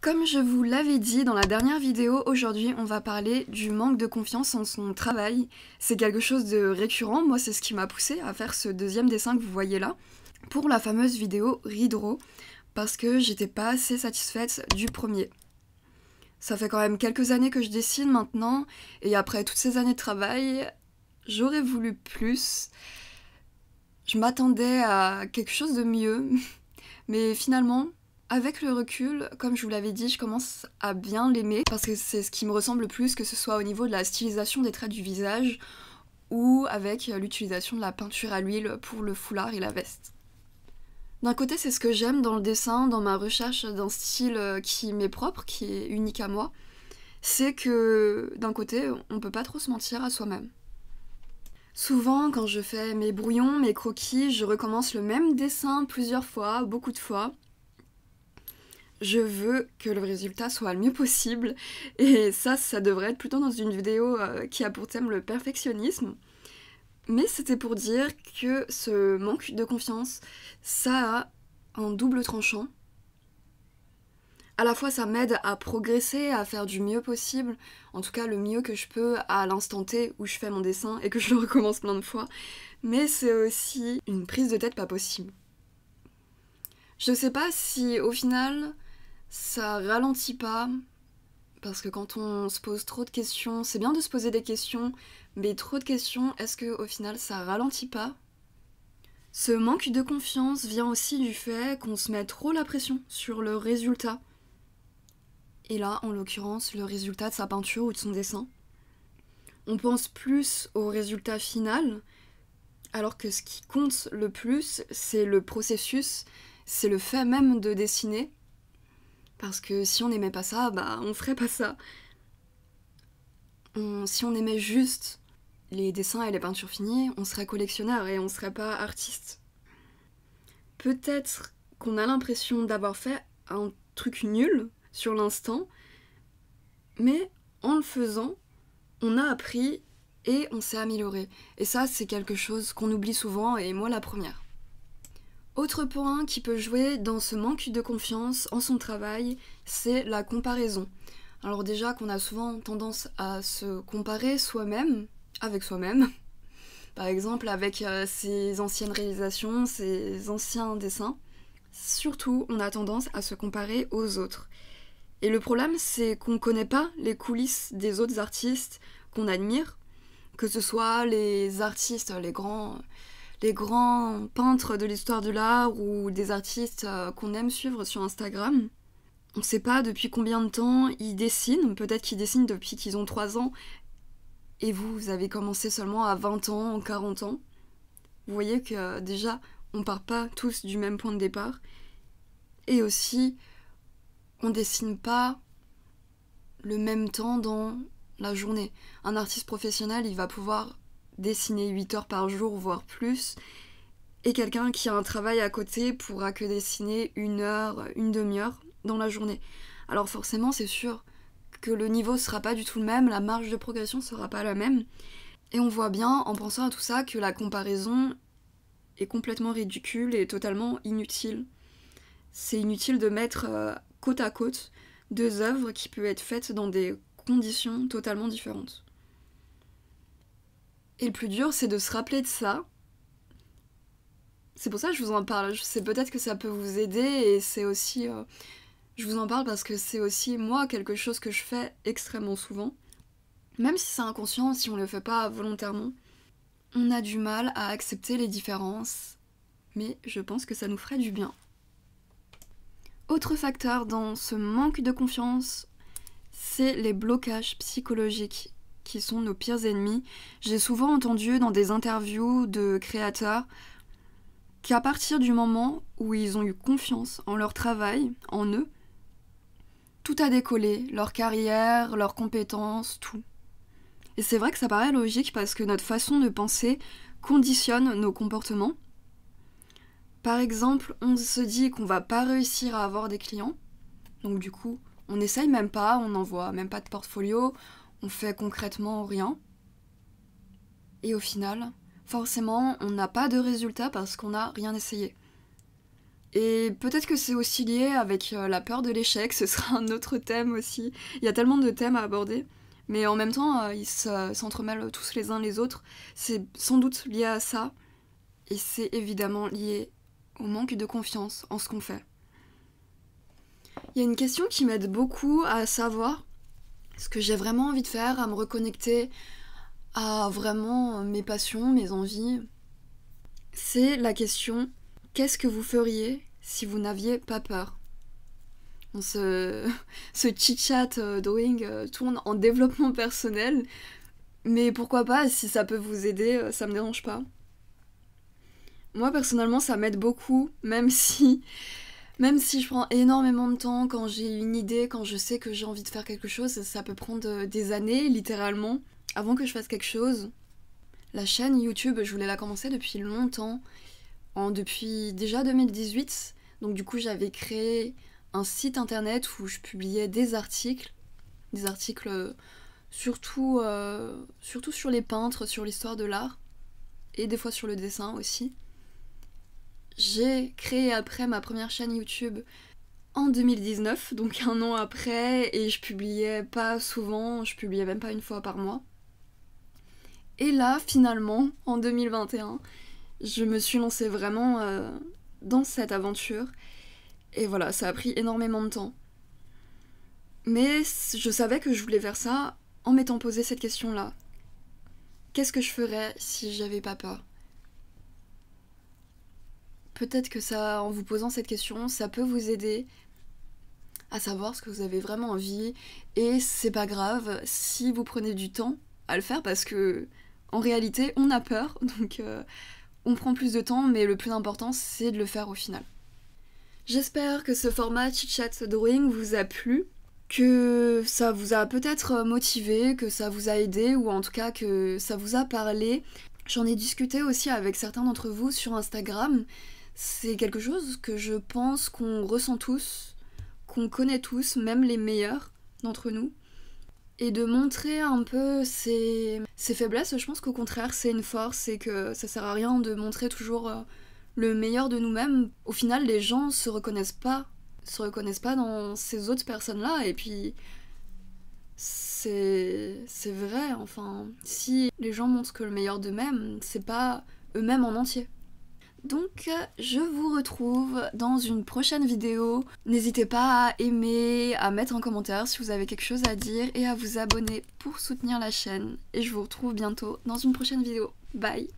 Comme je vous l'avais dit dans la dernière vidéo, aujourd'hui on va parler du manque de confiance en son travail. C'est quelque chose de récurrent, moi c'est ce qui m'a poussé à faire ce deuxième dessin que vous voyez là, pour la fameuse vidéo Rideau, parce que j'étais pas assez satisfaite du premier. Ça fait quand même quelques années que je dessine maintenant, et après toutes ces années de travail, j'aurais voulu plus. Je m'attendais à quelque chose de mieux, mais finalement, avec le recul, comme je vous l'avais dit, je commence à bien l'aimer parce que c'est ce qui me ressemble le plus, que ce soit au niveau de la stylisation des traits du visage ou avec l'utilisation de la peinture à l'huile pour le foulard et la veste. D'un côté, c'est ce que j'aime dans le dessin, dans ma recherche d'un style qui m'est propre, qui est unique à moi, c'est que d'un côté, on peut pas trop se mentir à soi-même. Souvent, quand je fais mes brouillons, mes croquis, je recommence le même dessin plusieurs fois, beaucoup de fois. Je veux que le résultat soit le mieux possible, et ça devrait être plutôt dans une vidéo qui a pour thème le perfectionnisme. Mais c'était pour dire que ce manque de confiance, ça a un double tranchant. À la fois ça m'aide à progresser, à faire du mieux possible, en tout cas le mieux que je peux à l'instant T où je fais mon dessin et que je le recommence plein de fois, mais c'est aussi une prise de tête pas possible. Je sais pas si au final ça ralentit pas, parce que quand on se pose trop de questions, c'est bien de se poser des questions, mais trop de questions, est-ce que au final ça ralentit pas? Ce manque de confiance vient aussi du fait qu'on se met trop la pression sur le résultat. Et là, en l'occurrence, le résultat de sa peinture ou de son dessin. On pense plus au résultat final, alors que ce qui compte le plus, c'est le processus, c'est le fait même de dessiner. Parce que si on n'aimait pas ça, bah on ferait pas ça. Si on aimait juste les dessins et les peintures finies, on serait collectionneur et on serait pas artiste. Peut-être qu'on a l'impression d'avoir fait un truc nul sur l'instant, mais en le faisant, on a appris et on s'est amélioré. Et ça, c'est quelque chose qu'on oublie souvent, et moi la première. Autre point qui peut jouer dans ce manque de confiance en son travail, c'est la comparaison. Alors déjà qu'on a souvent tendance à se comparer soi-même, avec soi-même, par exemple avec ses anciennes réalisations, ses anciens dessins. Surtout, on a tendance à se comparer aux autres. Et le problème, c'est qu'on ne connaît pas les coulisses des autres artistes qu'on admire, que ce soit les artistes, les grands peintres de l'histoire de l'art ou des artistes qu'on aime suivre sur Instagram. On ne sait pas depuis combien de temps ils dessinent, peut-être qu'ils dessinent depuis qu'ils ont 3 ans, et vous avez commencé seulement à 20 ans, 40 ans. Vous voyez que déjà, on part pas tous du même point de départ. Et aussi, on dessine pas le même temps dans la journée. Un artiste professionnel, il va pouvoir dessiner 8 heures par jour, voire plus, et quelqu'un qui a un travail à côté pourra que dessiner 1 heure, une demi-heure dans la journée. Alors forcément, c'est sûr que le niveau sera pas du tout le même, la marge de progression sera pas la même, et on voit bien, en pensant à tout ça, que la comparaison est complètement ridicule et totalement inutile. C'est inutile de mettre côte à côte 2 œuvres qui peuvent être faites dans des conditions totalement différentes. Et le plus dur, c'est de se rappeler de ça. C'est pour ça que je vous en parle. Je sais peut-être que ça peut vous aider, et c'est aussi... je vous en parle parce que c'est aussi, moi, quelque chose que je fais extrêmement souvent. Même si c'est inconscient, si on le fait pas volontairement, on a du mal à accepter les différences, mais je pense que ça nous ferait du bien. Autre facteur dans ce manque de confiance, c'est les blocages psychologiques qui sont nos pires ennemis. J'ai souvent entendu dans des interviews de créateurs qu'à partir du moment où ils ont eu confiance en leur travail, en eux, tout a décollé, leur carrière, leurs compétences, tout. Et c'est vrai que ça paraît logique parce que notre façon de penser conditionne nos comportements. Par exemple, on se dit qu'on va pas réussir à avoir des clients, donc du coup, on n'essaye même pas, on n'envoie même pas de portfolio, on fait concrètement rien. Et au final, forcément, on n'a pas de résultat parce qu'on n'a rien essayé. Et peut-être que c'est aussi lié avec la peur de l'échec, ce sera un autre thème aussi. Il y a tellement de thèmes à aborder, mais en même temps, ils s'entremêlent tous les uns les autres. C'est sans doute lié à ça, et c'est évidemment lié au manque de confiance en ce qu'on fait. Il y a une question qui m'aide beaucoup à savoir ce que j'ai vraiment envie de faire, à me reconnecter à vraiment mes passions, mes envies. C'est la question: qu'est-ce que vous feriez si vous n'aviez pas peur? Ce chit-chat drawing tourne en développement personnel, mais pourquoi pas, si ça peut vous aider, ça me dérange pas. Moi personnellement ça m'aide beaucoup, même si je prends énormément de temps quand j'ai une idée, quand je sais que j'ai envie de faire quelque chose, ça peut prendre des années littéralement avant que je fasse quelque chose. La chaîne YouTube, je voulais la commencer depuis longtemps, depuis déjà 2018. Donc du coup j'avais créé un site internet où je publiais des articles surtout sur les peintres, sur l'histoire de l'art, et des fois sur le dessin aussi. J'ai créé après ma première chaîne YouTube en 2019, donc un an après, et je publiais pas souvent, je publiais même pas une fois par mois. Et là, finalement, en 2021, je me suis lancée vraiment dans cette aventure. Et voilà, ça a pris énormément de temps. Mais je savais que je voulais faire ça en m'étant posé cette question-là. Qu'est-ce que je ferais si j'avais pas peur? Peut-être que ça, en vous posant cette question, ça peut vous aider à savoir ce que vous avez vraiment envie. Et c'est pas grave si vous prenez du temps à le faire, parce que en réalité, on a peur, donc on prend plus de temps, mais le plus important, c'est de le faire au final. J'espère que ce format chit-chat drawing vous a plu, que ça vous a peut-être motivé, que ça vous a aidé, ou en tout cas que ça vous a parlé. J'en ai discuté aussi avec certains d'entre vous sur Instagram. C'est quelque chose que je pense qu'on ressent tous, qu'on connaît tous, même les meilleurs d'entre nous. Et de montrer un peu ses faiblesses, je pense qu'au contraire c'est une force, et que ça sert à rien de montrer toujours le meilleur de nous-mêmes. Au final, les gens se reconnaissent pas dans ces autres personnes-là, et puis c'est vrai, enfin, si les gens montrent que le meilleur d'eux-mêmes, c'est pas eux-mêmes en entier. Donc je vous retrouve dans une prochaine vidéo. N'hésitez pas à aimer, à mettre un commentaire si vous avez quelque chose à dire, et à vous abonner pour soutenir la chaîne. Et je vous retrouve bientôt dans une prochaine vidéo. Bye!